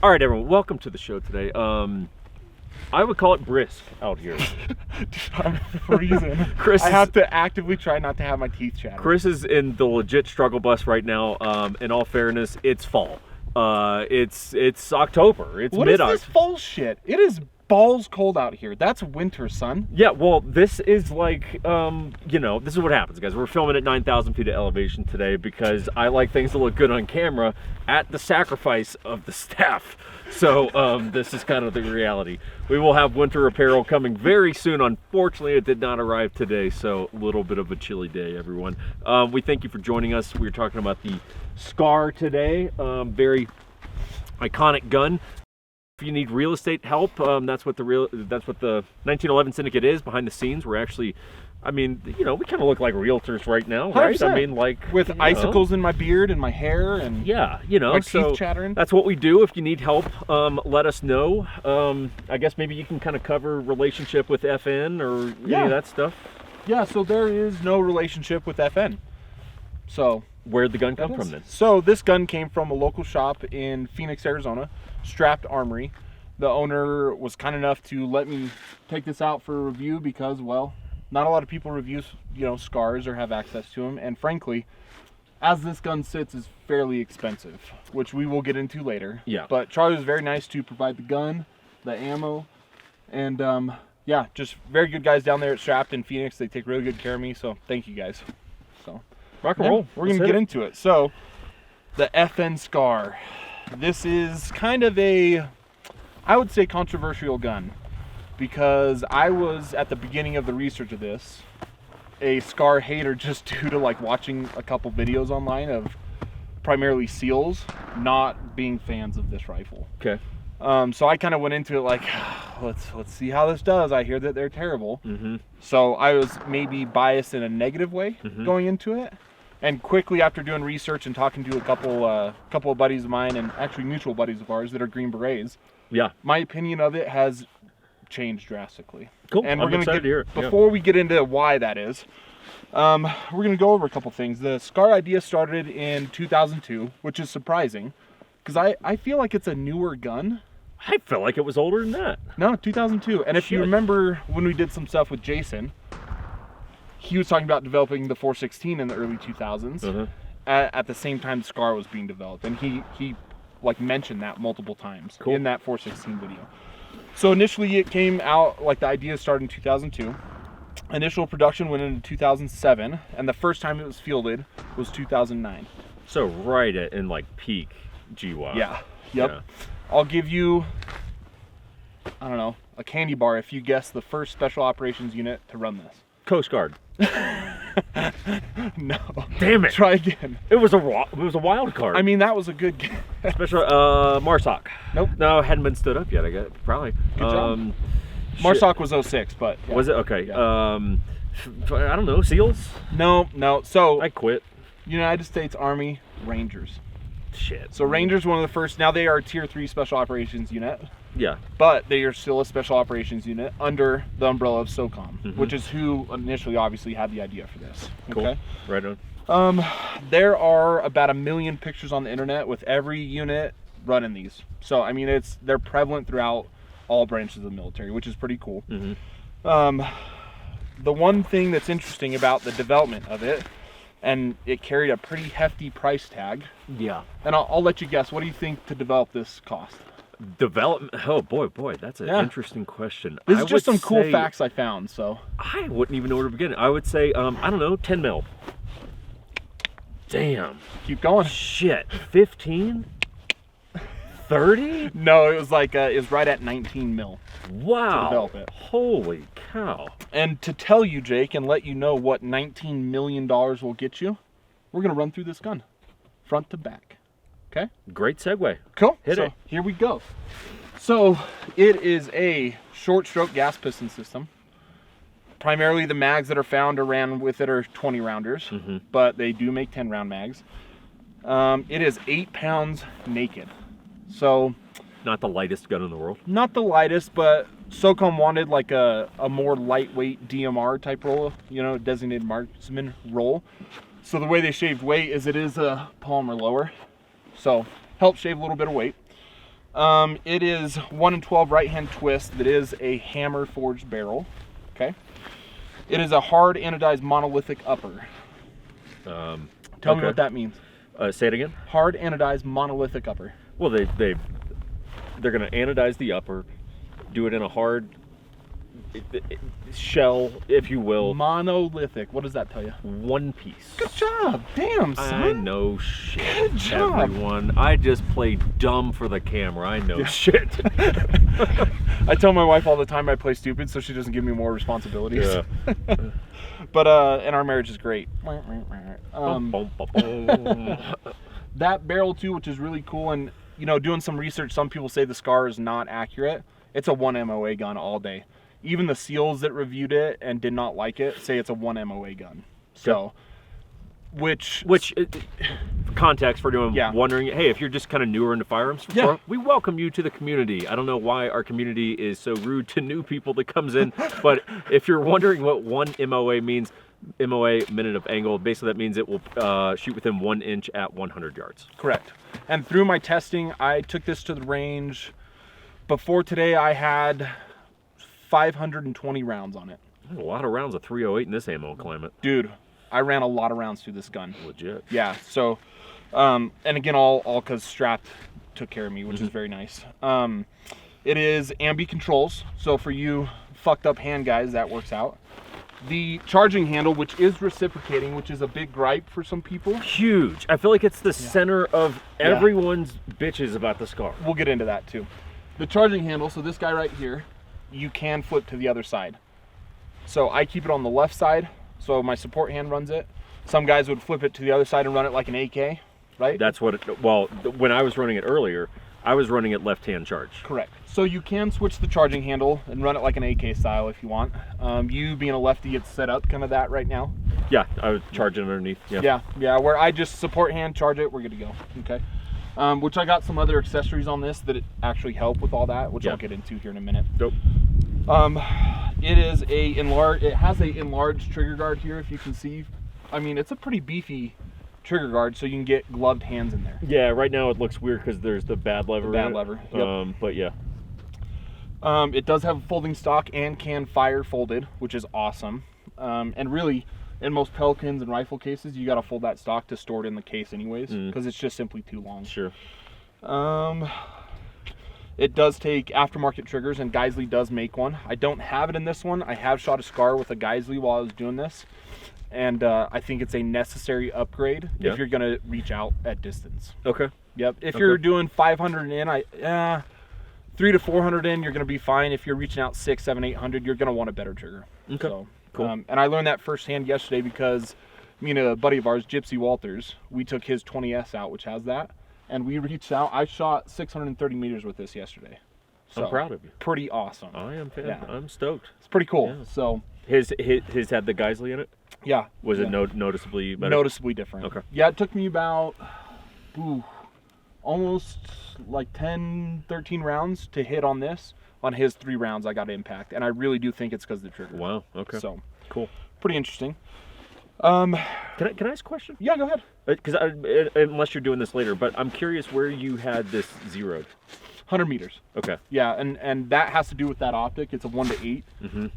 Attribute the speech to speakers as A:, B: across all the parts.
A: All right, everyone, welcome to the show today. I would call it brisk out here.
B: I'm freezing. I have to actively try not to have my teeth chatter.
A: Chris is in the legit struggle bus right now. In all fairness, it's fall. It's October. It's
B: What
A: mid-October.
B: is this fall shit? It is balls cold out here. That's winter, son.
A: Yeah, well, this is like, this is what happens, guys. We're filming at 9,000 feet of elevation today because I like things to look good on camera at the sacrifice of the staff. So this is kind of the reality. We will have winter apparel coming very soon. Unfortunately, it did not arrive today, so a little bit of a chilly day, everyone. We thank you for joining us. We're talking about the Scar today. Very iconic gun. If you need real estate help, that's what the 1911 Syndicate is behind the scenes. We're actually, we kind of look like realtors right now, right?
B: 100%.
A: I mean, like
B: with icicles in my beard and my hair and
A: yeah,
B: my
A: so
B: teeth chattering.
A: That's what we do. If you need help, let us know. I guess maybe you can kind of cover relationship with FN or any of that stuff.
B: Yeah, so there is no relationship with FN. So
A: where'd the gun come from then?
B: So this gun came from a local shop in Phoenix, Arizona, Strapped Armory. The owner was kind enough to let me take this out for a review because, well, not a lot of people review, scars or have access to them. And frankly, as this gun sits, is fairly expensive, which we will get into later.
A: Yeah.
B: But Charlie was very nice to provide the gun, the ammo, and yeah, just very good guys down there at Strapped in Phoenix. They take really good care of me, so thank you guys. So
A: rock and roll.
B: We're gonna get into it. So the FN Scar. This is kind of I would say controversial gun, because I was at the beginning of the research of this a Scar hater just due to like watching a couple videos online of primarily SEALs not being fans of this rifle.
A: Okay.
B: So I kind of went into it like, let's see how this does. I hear that they're terrible.
A: Mm-hmm.
B: So I was maybe biased in a negative way going into it. And quickly after doing research and talking to a couple of buddies of mine, and actually mutual buddies of ours that are Green Berets,
A: yeah,
B: my opinion of it has changed drastically.
A: Cool.
B: And
A: I'm excited to hear it.
B: Before we get into why that is, we're going to go over a couple things. The Scar idea started in 2002, which is surprising, because I feel like it's a newer gun.
A: I felt like it was older than that.
B: No, 2002. And if you remember when we did some stuff with Jason, he was talking about developing the 416 in the early 2000s. At the same time Scar was being developed, and he like mentioned that multiple times in that 416 video. So initially it came out, like the idea started in 2002. Initial production went into 2007, and the first time it was fielded was 2009.
A: So right in like peak GWOT.
B: Yeah. Yep. Yeah. I'll give you, I don't know, a candy bar if you guess the first special operations unit to run this.
A: Coast Guard.
B: No.
A: Damn it.
B: Try again.
A: It was a wild card.
B: I mean, that was a good guess.
A: Special MARSOC. Nope. No, it hadn't been stood up yet, I guess. Probably.
B: Good job. MARSOC was 06, but yeah.
A: Was it? Okay.
B: Yeah.
A: I don't know, SEALs?
B: No. So
A: I quit.
B: United States Army Rangers.
A: Shit.
B: So Rangers, one of the first. Now they are a tier 3 special operations unit.
A: Yeah.
B: But they are still a special operations unit under the umbrella of SOCOM, which is who initially obviously had the idea for this.
A: Cool.
B: Okay?
A: Right on.
B: There are about 1 million pictures on the internet with every unit running these. So I mean, they're prevalent throughout all branches of the military, which is pretty cool. The one thing that's interesting about the development of it, and it carried a pretty hefty price tag.
A: Yeah.
B: And I'll let you guess. What do you think to develop this cost?
A: Development. Oh boy, that's an interesting question.
B: This is just some cool facts I found. So
A: I wouldn't even know where to begin. I would say, I don't know, 10 mil. Damn.
B: Keep going.
A: Shit. 15? 30?
B: No, it was like it was right at 19 mil.
A: Wow.
B: To develop it.
A: Holy cow.
B: And to tell you, Jake, and let you know what $19 million will get you, we're gonna run through this gun, front to back. Okay.
A: Great segue.
B: Cool.
A: Hit it.
B: Here we go. So it is a short stroke gas piston system. Primarily the mags that are found or ran with it are 20 rounders, but they do make 10 round mags. It is 8 pounds naked. So
A: not the lightest gun in the world.
B: Not the lightest, but SOCOM wanted like a more lightweight DMR type roll, designated marksman roll. So the way they shaved weight is it is a polymer lower. So helps shave a little bit of weight. It is 1 in 12 right-hand twist that is a hammer forged barrel. Okay. It is a hard anodized monolithic upper. Tell me what that means.
A: Say it again.
B: Hard anodized monolithic upper.
A: Well, they're going to anodize the upper, do it in a hard shell, if you will.
B: Monolithic. What does that tell you?
A: One piece.
B: Good job. Damn, son.
A: I know shit.
B: Good job.
A: Everyone. I just play dumb for the camera. I know shit.
B: I tell my wife all the time I play stupid so she doesn't give me more responsibilities.
A: Yeah.
B: But and our marriage is great. That barrel too, which is really cool, and you know, doing some research, some people say the Scar is not accurate. It's a 1 MOA gun all day. Even the SEALs that reviewed it and did not like it say it's a 1 MOA gun. So, which context for doing wondering, hey, if you're just kind of newer into firearms, we welcome you to the community. I don't know why our community is so rude to new people that comes in, but if you're wondering what 1 MOA means, MOA, minute of angle, basically that means it will shoot within 1 inch at 100 yards. Correct. And through my testing, I took this to the range. Before today, I had 520 rounds on it.
A: A lot of rounds of 308 in this ammo climate.
B: Dude, I ran a lot of rounds through this gun.
A: Legit.
B: Yeah, so, and again, all because Strap took care of me, which is very nice. It is ambi controls, so for you fucked up hand guys, that works out. The charging handle, which is reciprocating, which is a big gripe for some people.
A: Huge. I feel like it's the center of everyone's bitches about the Scar.
B: We'll get into that too. The charging handle, so this guy right here, you can flip to the other side. So I keep it on the left side, so my support hand runs it. Some guys would flip it to the other side and run it like an AK, right?
A: That's what it, well, when I was running it earlier, I was running it left-hand charge.
B: Correct. So you can switch the charging handle and run it like an AK style if you want. You being a lefty, it's set up kind of that right now.
A: Yeah, I was charging underneath.
B: Yeah, where I just support hand, charge it, we're good to go. Okay. Which I got some other accessories on this that actually help with all that, which I'll get into here in a minute.
A: Dope.
B: It is it has a enlarged trigger guard here, if you can see. I mean, it's a pretty beefy trigger guard, so you can get gloved hands in there.
A: Yeah, right now it looks weird because there's the bad lever.
B: Yep.
A: But yeah.
B: It does have folding stock and can fire folded, which is awesome. And really, in most Pelicans and rifle cases, you got to fold that stock to store it in the case anyways, because it's just simply too long.
A: Sure.
B: It does take aftermarket triggers, and Geisley does make one. I don't have it in this one. I have shot a Scar with a Geisley while I was doing this, and I think it's a necessary upgrade if you're going to reach out at distance.
A: Okay.
B: Yep. If you're doing 500 in, 300 to 400 in, you're going to be fine. If you're reaching out 600, 700, 800, you're going to want a better trigger.
A: Okay.
B: So,
A: cool.
B: And I learned that firsthand yesterday because me and a buddy of ours, Gypsy Walters, we took his 20S out, which has that, and we reached out. I shot 630 meters with this yesterday. So,
A: I'm proud of you.
B: Pretty awesome.
A: I am, fan. Yeah. I'm stoked.
B: It's pretty cool.
A: Yeah.
B: So
A: his had the Geisley in it?
B: Yeah.
A: Was it noticeably better?
B: Noticeably different.
A: Okay.
B: Yeah, it took me about almost like 10, 13 rounds to hit on this. On his 3 rounds, I got impact, and I really do think it's because of the trigger.
A: Wow. Okay.
B: So
A: cool.
B: Pretty interesting.
A: Can I ask a question?
B: Yeah, go ahead.
A: Because unless you're doing this later, but I'm curious where you had this zeroed.
B: 100 meters.
A: Okay.
B: Yeah, and that has to do with that optic. It's a 1 to 8.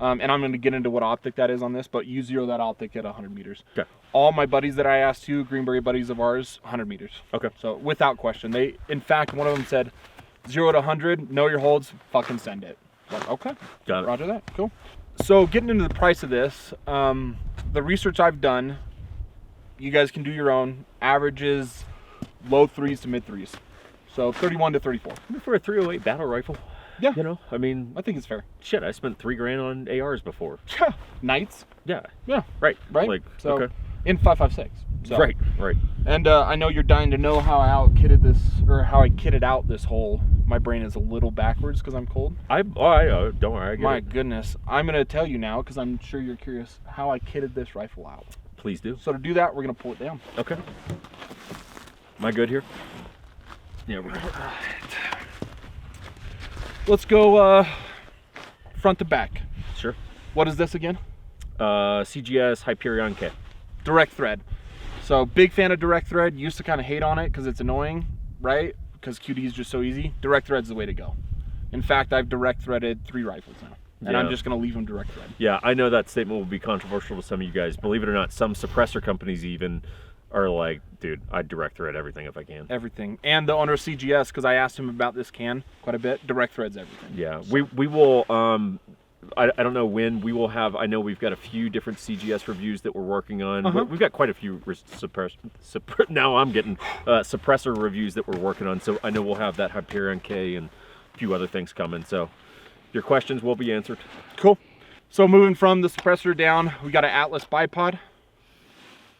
B: And I'm going to get into what optic that is on this, but you zero that optic at 100 meters.
A: Okay.
B: All my buddies that I asked to, Greenberry buddies of ours, 100 meters.
A: Okay.
B: So without question, in fact, one of them said, 0 to 100, know your holds, fucking send it. Like, okay.
A: Got it.
B: Roger that. Cool. So getting into the price of this, the research I've done, you guys can do your own, averages low 3s to mid 3s. So 31 to 34.
A: For a 308 battle rifle.
B: Yeah.
A: You know, I mean,
B: I think it's fair.
A: Shit, I spent $3,000 on ARs before.
B: Knights?
A: Yeah.
B: Yeah.
A: Right.
B: Like, so okay. In 5.56. So.
A: Right.
B: And I know you're dying to know how I out-kitted this, or how I kitted out this hole. My brain is a little backwards because I'm cold.
A: Don't worry, I get
B: My goodness. I'm going to tell you now, because I'm sure you're curious, how I kitted this rifle out.
A: Please do.
B: So to do that, we're going to pull it down.
A: Okay. Am I good here? Yeah, we're good.
B: Let's go front to back.
A: Sure.
B: What is this again?
A: CGS Hyperion K.
B: Direct thread. So big fan of direct thread. Used to kind of hate on it because it's annoying, right? because QD is just so easy, direct thread's the way to go. In fact, I've direct threaded 3 rifles now. And I'm just going to leave them direct thread.
A: Yeah, I know that statement will be controversial to some of you guys. Believe it or not, some suppressor companies even are like, dude, I direct thread everything if I can.
B: Everything. And the owner of CGS, because I asked him about this can quite a bit, direct threads everything.
A: Yeah, so. we will, I don't know when, we will have, I know we've got a few different CGS reviews that we're working on. We've got quite a few now I'm getting suppressor reviews that we're working on. So I know we'll have that Hyperion K and a few other things coming. So your questions will be answered.
B: Cool. So moving from the suppressor down, we got an Atlas bipod.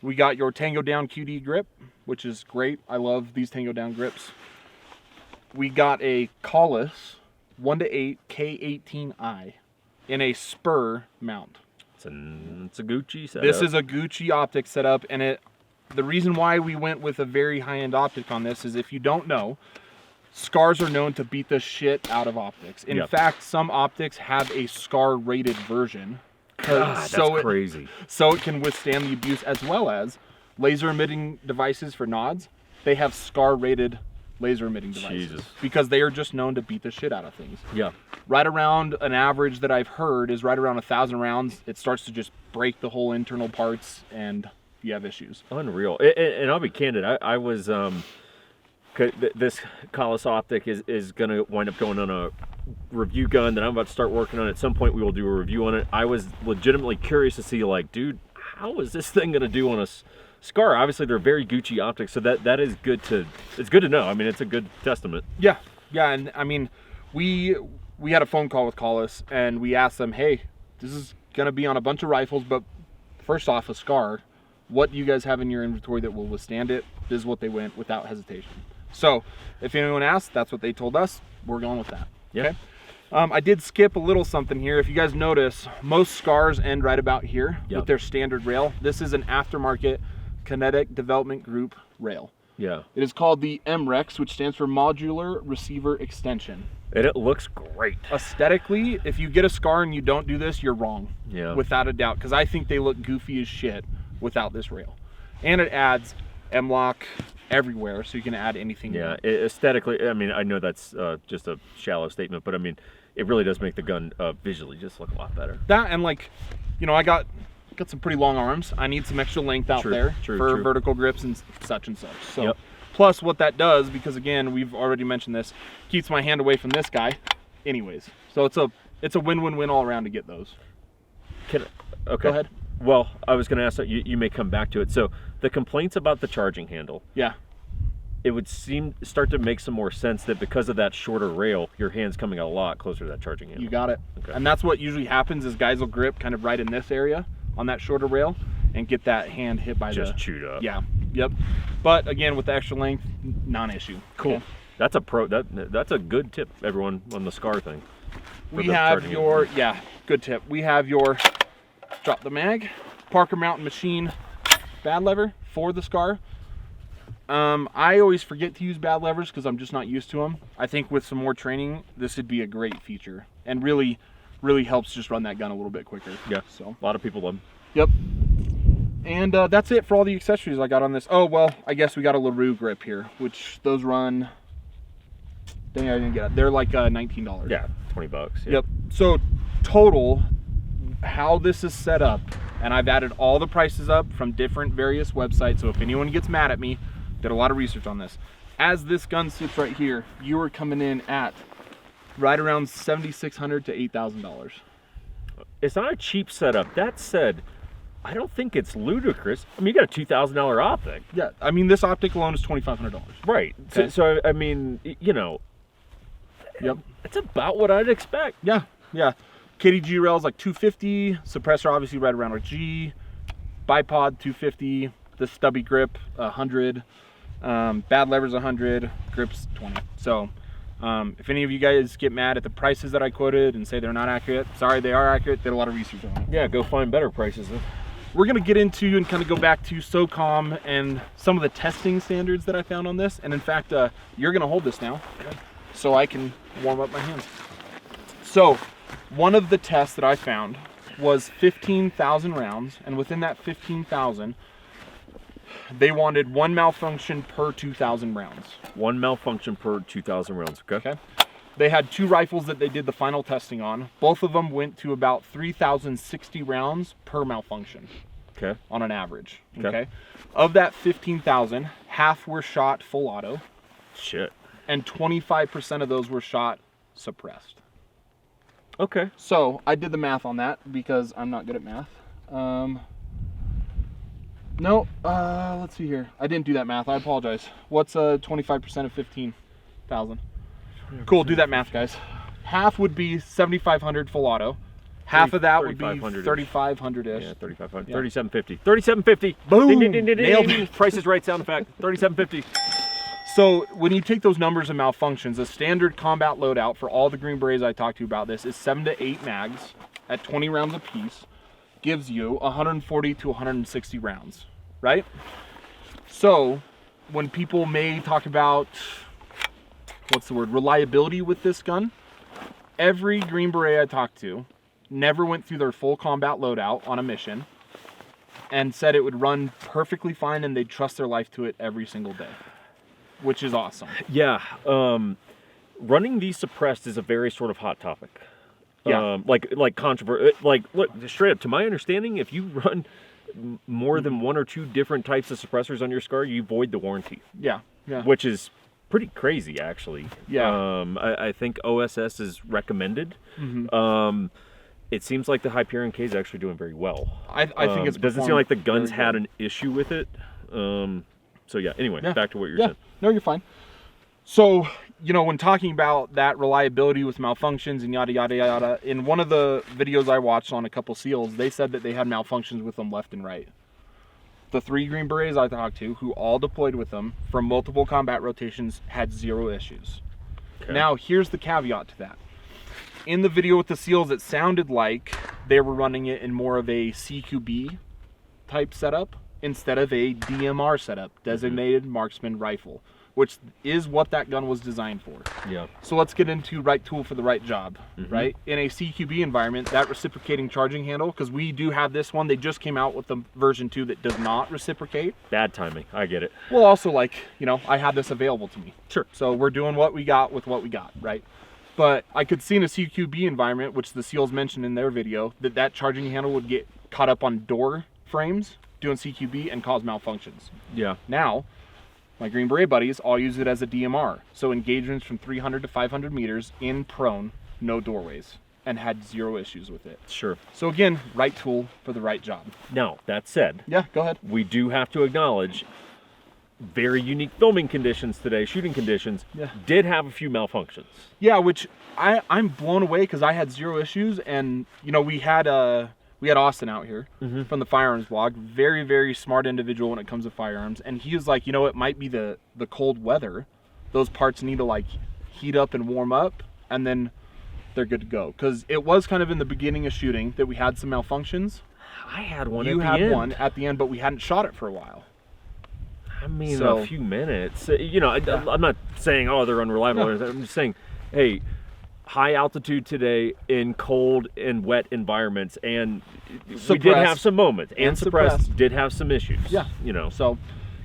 B: We got your Tango Down QD grip, which is great. I love these Tango Down grips. We got a Kahles 1-8 K18i in a spur mount.
A: It's a Gucci setup.
B: This is a Gucci optic setup, and the reason why we went with a very high-end optic on this is, if you don't know, SCARs are known to beat the shit out of optics. In fact, some optics have a SCAR-rated version.
A: God, that's crazy.
B: So it can withstand the abuse, as well as laser emitting devices for nods. They have SCAR-rated laser emitting devices because they are just known to beat the shit out of things.
A: Yeah.
B: Right around an average that I've heard is right around 1,000 rounds. It starts to just break the whole internal parts, and you have issues.
A: Unreal. And I'll be candid. I was this Kahles optic is going to wind up going on a review gun that I'm about to start working on. At some point we will do a review on it. I was legitimately curious to see, like, dude, how is this thing going to do on a SCAR? Obviously they're very Gucci optics, so that is good to, it's good to know. I mean, it's a good testament.
B: Yeah, and I mean, we had a phone call with Kahles, and we asked them, hey, this is going to be on a bunch of rifles, but first off, a SCAR, what do you guys have in your inventory that will withstand it? This is what they went without hesitation. So if anyone asked, that's what they told us. We're going with that.
A: Yeah.
B: Okay. I did skip a little something here. If you guys notice, most SCARs end right about here with their standard rail. This is an aftermarket Kinetic Development Group rail.
A: Yeah.
B: It is called the MREX, which stands for Modular Receiver Extension.
A: And it looks great.
B: Aesthetically, if you get a SCAR and you don't do this, you're wrong.
A: Yeah.
B: Without a doubt, because I think they look goofy as shit without this rail. And it adds M-LOK everywhere, so you can add anything.
A: Yeah, aesthetically, I mean, I know that's just a shallow statement, but I mean, it really does make the gun visually just look a lot better.
B: That, and like, you know, I got some pretty long arms. I need some extra length out there for vertical grips and such. So plus what that does, because again, we've already mentioned this, keeps my hand away from this guy anyways. So it's a win-win-win all around to get those.
A: Okay.
B: Go ahead.
A: Well, I was going to ask that you may come back to it. So the complaints about the charging handle.
B: Yeah.
A: It would start to make some more sense that because of that shorter rail, your hand's coming a lot closer to that charging handle.
B: You got it. Okay. And that's what usually happens is guys will grip kind of right in this area on that shorter rail and get that hand hit by
A: just chewed up.
B: Yeah. Yep. But again, with the extra length, non-issue.
A: Cool. Okay. That's a that's a good tip, everyone, on the SCAR thing.
B: We have your good tip. We have your drop the mag, Parker Mountain Machine bad lever for the SCAR. I always forget to use bad levers because I'm just not used to them. I think with some more training, this would be a great feature and really helps just run that gun a little bit quicker.
A: Yeah,
B: so
A: a lot of people love them.
B: Yep. And that's it for all the accessories I got on this. Oh, well, I guess we got a LaRue grip here, which those run, dang, I didn't get it. They're like $19.
A: Yeah, 20 bucks. Yeah.
B: Yep. So total, how this is set up, and I've added all the prices up from different various websites, so if anyone gets mad at me, did a lot of research on this. As this gun sits right here, you are coming in at right around $7,600 to $8,000.
A: It's not a cheap setup. That said, I don't think it's ludicrous. I mean, you got a $2,000 optic.
B: Yeah, I mean, this optic alone is $2,500.
A: Right. Okay. So I mean, you know, it's about what I'd expect.
B: Yeah, yeah. KDG rail is like $250. Suppressor obviously right around a G. Bipod $250. The stubby grip $100. Bad levers $100. Grips $20. So if any of you guys get mad at the prices that I quoted and say they're not accurate, sorry, they are accurate. Did a lot of research on it.
A: Yeah, go find better prices.
B: We're gonna get into and kind of go back to SOCOM and some of the testing standards that I found on this. And in fact, you're gonna hold this now so I can warm up my hands. So one of the tests that I found was 15,000 rounds, and within that 15,000, They wanted 1 malfunction per 2,000 rounds.
A: 1 malfunction per 2,000 rounds. Okay.
B: They had 2 rifles that they did the final testing on. Both of them went to about 3,060 rounds per malfunction.
A: Okay.
B: On an average. Okay. Of that 15,000, half were shot full auto.
A: Shit.
B: And 25% of those were shot suppressed.
A: Okay.
B: So I did the math on that because I'm not good at math. Let's see here. I didn't do that math. I apologize. What's 25% of 15,000? Cool. Do that math, guys. Half would be 7,500 full auto. Half of that would be 3,500-ish.
A: Yeah, 3,500.
B: Yeah.
A: 3,750. 3,750.
B: Boom.
A: Ding, ding, ding, ding,
B: Nailed
A: ding.
B: it.
A: Price is right sound effect. 3,750.
B: So when you take those numbers and malfunctions, a standard combat loadout for all the Green Berets I talked to about this is 7 to 8 mags at 20 rounds apiece, gives you 140 to 160 rounds, right? So when people may talk about, reliability with this gun, every Green Beret I talked to never went through their full combat loadout on a mission and said it would run perfectly fine and they'd trust their life to it every single day, which is awesome.
A: Yeah. Running these suppressed is a very sort of hot topic.
B: Yeah.
A: Like controversy. Like, look, straight up, to my understanding, if you run more than 1 or 2 different types of suppressors on your SCAR, you void the warranty.
B: Yeah. Yeah.
A: Which is pretty crazy, actually.
B: Yeah.
A: I think OSS is recommended.
B: Mm-hmm.
A: It seems like the Hyperion K is actually doing very well.
B: I think it's
A: doesn't seem like the guns had an issue with it. So yeah, anyway, back to what you're saying.
B: No, you're fine. So, when talking about that reliability with malfunctions and yada, yada, yada, in one of the videos I watched on a couple SEALs, they said that they had malfunctions with them left and right. The 3 Green Berets I talked to, who all deployed with them from multiple combat rotations, had 0 issues. Okay. Now, here's the caveat to that. In the video with the SEALs, it sounded like they were running it in more of a CQB type setup instead of a DMR setup, designated marksman rifle, which is what that gun was designed for.
A: Yeah.
B: So let's get into right tool for the right job, right? In a CQB environment, that reciprocating charging handle, because we do have this one, they just came out with the version 2 that does not reciprocate.
A: Bad timing, I get it.
B: Well, also, I had this available to me.
A: Sure.
B: So we're doing what we got with what we got, right? But I could see in a CQB environment, which the SEALs mentioned in their video, that charging handle would get caught up on door frames doing CQB and cause malfunctions.
A: Yeah.
B: Now, my Green Beret buddies all use it as a DMR. So engagements from 300 to 500 meters in prone, no doorways, and had 0 issues with it.
A: Sure.
B: So again, right tool for the right job.
A: Now, that said,
B: yeah, go ahead.
A: We do have to acknowledge very unique filming conditions today, shooting conditions, did have a few malfunctions. Yeah,
B: which I'm blown away because I had 0 issues, and we had Austin out here from the firearms blog, very, very smart individual when it comes to firearms, and he was like, it might be the cold weather. Those parts need to heat up and warm up, and then they're good to go. Because it was kind of in the beginning of shooting that we had some malfunctions.
A: I had one
B: You had one at the end, but we hadn't shot it for a while.
A: I mean, a few minutes. I'm not saying, they're unreliable. No. I'm just saying, hey, high altitude today in cold and wet environments, and we did have some moments. And suppressed did have some issues.
B: Yeah. So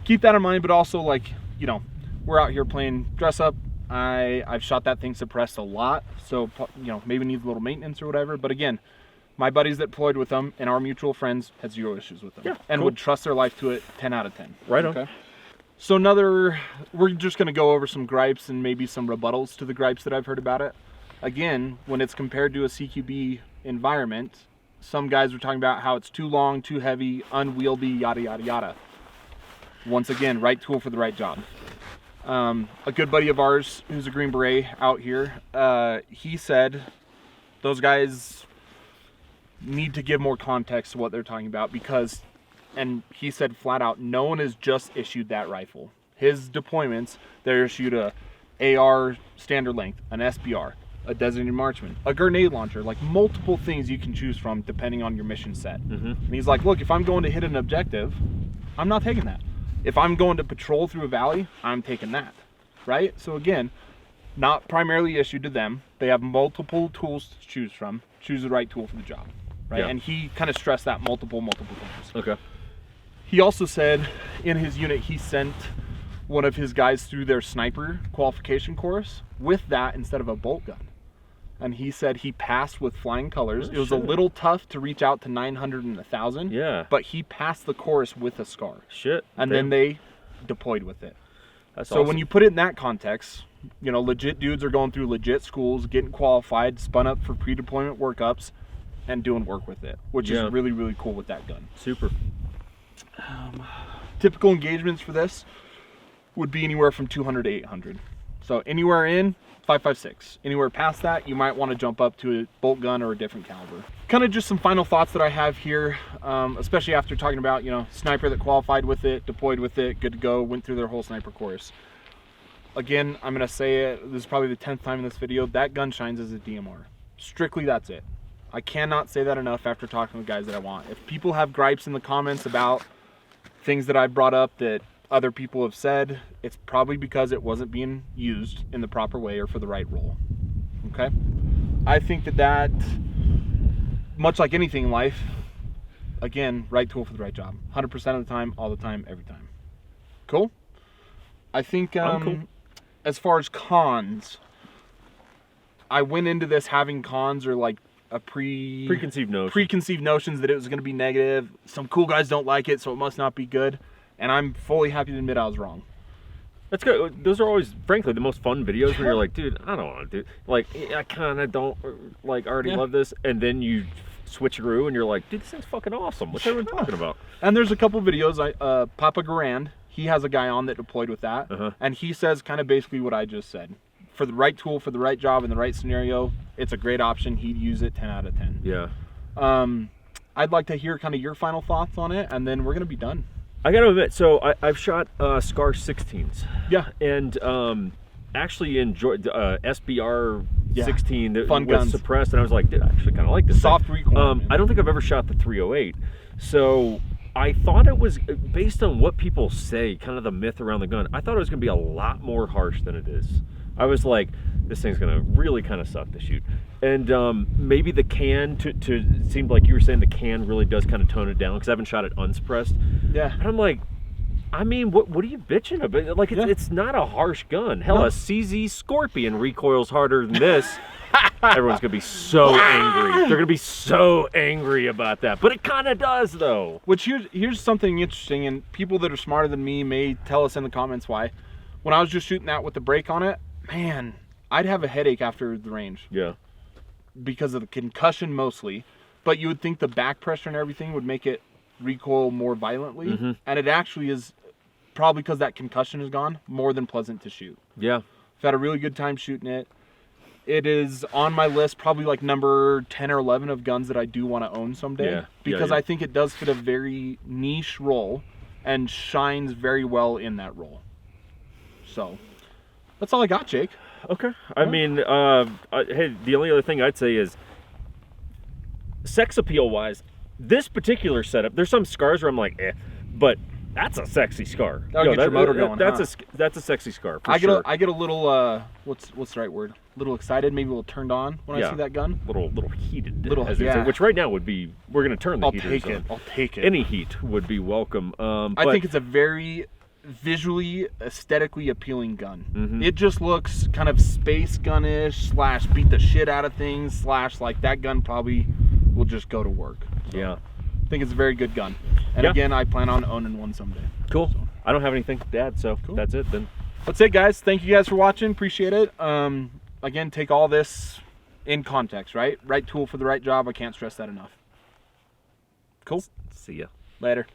B: keep that in mind, but also, we're out here playing dress up. I've shot that thing suppressed a lot, so, maybe needs a little maintenance or whatever. But again, my buddies that deployed with them and our mutual friends had 0 issues with them.
A: Yeah,
B: and would trust their life to it 10 out of 10.
A: Right on.
B: So we're just going to go over some gripes and maybe some rebuttals to the gripes that I've heard about it. Again, when it's compared to a CQB environment, some guys were talking about how it's too long, too heavy, unwieldy, yada, yada, yada. Once again, right tool for the right job. A good buddy of ours, who's a Green Beret out here, he said those guys need to give more context to what they're talking about because, and he said flat out, no one has just issued that rifle. His deployments, they're issued a AR standard length, an SBR, a designated marksman, a grenade launcher, multiple things you can choose from depending on your mission set. And he's like, look, if I'm going to hit an objective, I'm not taking that. If I'm going to patrol through a valley, I'm taking that, right? So again, not primarily issued to them. They have multiple tools to choose from. Choose the right tool for the job, right?
A: Yeah.
B: And he kind of stressed that multiple times.
A: Okay.
B: He also said in his unit he sent one of his guys through their sniper qualification course with that instead of a bolt gun. And he said he passed with flying colors. It was a little tough to reach out to 900 and 1,000.
A: Yeah.
B: But he passed the course with a SCAR.
A: Shit.
B: And then they deployed with it.
A: That's
B: so
A: awesome.
B: when you put it in that context, you know, legit dudes are going through legit schools, getting qualified, spun up for pre-deployment workups, and doing work with it, which is really, really cool with that gun.
A: Super.
B: Typical engagements for this would be anywhere from 200 to 800. So anywhere in 5.56. Anywhere past that, you might want to jump up to a bolt gun or a different caliber. Kind of just some final thoughts that I have here, especially after talking about, you know, sniper that qualified with it, deployed with it, good to go, went through their whole sniper course. Again, I'm going to say it, this is probably the 10th time in this video, that gun shines as a DMR. Strictly that's it. I cannot say that enough after talking to the guys that I want. If people have gripes in the comments about things that I've brought up that other people have said, it's probably because it wasn't being used in the proper way or for the right role. Okay? I think that much like anything in life, again, right tool for the right job. 100% of the time, all the time, every time. Cool? I think
A: cool.
B: As far as cons, I went into this having cons or like a
A: preconceived
B: notions that it was going to be negative. Some cool guys don't like it, so it must not be good. And I'm fully happy to admit I was wrong.
A: That's good. Those are always, frankly, the most fun videos where you're like, dude, I don't want to do, like, I kind of don't, like, already love this. And then you switch through and you're like, dude, this thing's fucking awesome. What's everyone talking about?
B: And there's a couple videos, Papa Garand, he has a guy on that deployed with that. And he says kind of basically what I just said. For the right tool, for the right job, in the right scenario, it's a great option. He'd use it 10 out of 10.
A: Yeah.
B: I'd like to hear kind of your final thoughts on it, and then we're going to be done.
A: I gotta admit, so I've shot SCAR 16s.
B: Yeah.
A: And actually enjoyed SBR 16 that
B: Fun
A: was
B: guns.
A: suppressed, and I was like, dude, I actually kind of like this.
B: Soft recoil.
A: I don't think I've ever shot the 308. So I thought it was, based on what people say, kind of the myth around the gun, I thought it was gonna be a lot more harsh than it is. I was like, this thing's gonna really kind of suck to shoot. And maybe the can, it seemed like you were saying the can really does kind of tone it down, because I haven't shot it unsuppressed.
B: Yeah.
A: And I'm like, I mean, what are you bitching about? Like, it's not a harsh gun. Hell, a CZ Scorpion recoils harder than this. Everyone's gonna be so angry. They're gonna be so angry about that. But it kind of does, though.
B: Which here's something interesting, and people that are smarter than me may tell us in the comments why. When I was just shooting that with the brake on it, man, I'd have a headache after the range.
A: Yeah.
B: Because of the concussion mostly, but you would think the back pressure and everything would make it recoil more violently, and it actually is, probably because that concussion is gone, more than pleasant to shoot.
A: Yeah.
B: I've had a really good time shooting it. It is on my list, probably like number 10 or 11 of guns that I do want to own someday, because I think it does fit a very niche role and shines very well in that role. So that's all I got, Jake.
A: Okay. I mean, hey, the only other thing I'd say is, sex appeal wise, this particular setup, there's some scars where I'm like, but that's a sexy scar.
B: That'll get your motor going.
A: That's a sexy scar. For
B: I
A: sure.
B: get a little what's the right word? A little excited, maybe a little turned on when I see that gun.
A: Little heated.
B: Yeah.
A: Which right now would be, we're gonna turn the heaters on.
B: I'll take it.
A: Any heat would be welcome.
B: I think it's a very visually, aesthetically appealing gun. It just looks kind of space gun-ish / beat the shit out of things / like that gun probably will just go to work. So
A: yeah.
B: I think it's a very good gun. And again, I plan on owning one someday.
A: Cool.
B: So.
A: I don't have anything to add, so that's it then.
B: That's it, guys. Thank you guys for watching. Appreciate it. Again, take all this in context, right? Right tool for the right job. I can't stress that enough. Cool.
A: See ya.
B: Later.